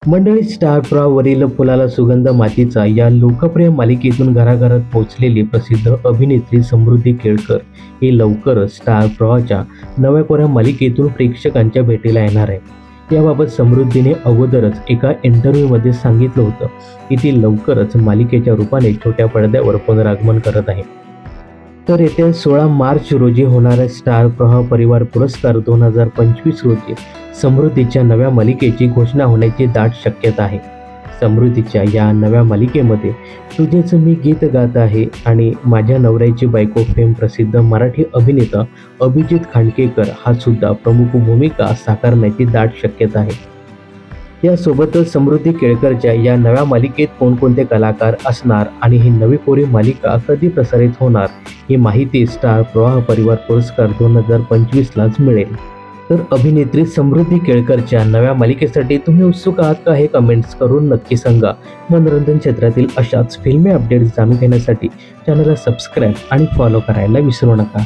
मंडळी, स्टार प्रवाहावरील फुलाला सुगंध मातीचा या लोकप्रिय मालिकेतून घराघरात पोहोचलेली प्रसिद्ध अभिनेत्री समृद्धी केळकर ही लवकरच स्टार प्रवाहाच्या नव्या कोऱ्या मालिकेतून प्रेक्षकांच्या भेटीला येणार आहे। याबाबत समृद्धीने अगोदरच एका इंटरव्ह्यूमध्ये सांगितलं होतं की ती लवकरच मालिकेच्या रूपाने छोट्या पडद्यावर पुनरागमन करत आहे। तर येत्या 16 मार्च रोजी होणाऱ्या स्टार प्रवाह परिवार पुरस्कार 2025 रोजी समृद्धीच्या नव्या मालिकेची घोषणा होण्याची दाट शक्यता आहे। समृद्धीच्या या नव्या मालिकेमध्ये तुझेच मी गीत गात आहे आणि माझ्या नवऱ्याची बायको फेम प्रसिद्ध मराठी अभिनेता अभिजित खांडकेकर हा सुद्धा प्रमुख भूमिका साकारण्याची दाट शक्यता आहे। यासोबतच समृद्धी केळकरच्या या नव्या मालिकेत कोणकोणते कलाकार असणार आणि ही नवी कोरी मालिका कधी प्रसारित होणार ही माहिती स्टार प्रवाह परिवार पुरस्कार 2025लाच मिळेल। तर अभिनेत्री समृद्धी केळकरच्या नव्या मालिकेसाठी तुम्ही उत्सुक आहात का हे कमेंट्स करून नक्की सांगा। मनोरंजन क्षेत्रातील अशाच फिल्मी अपडेट्स जाणून घेण्यासाठी चॅनलला सबस्क्राईब आणि फॉलो करायला विसरू नका।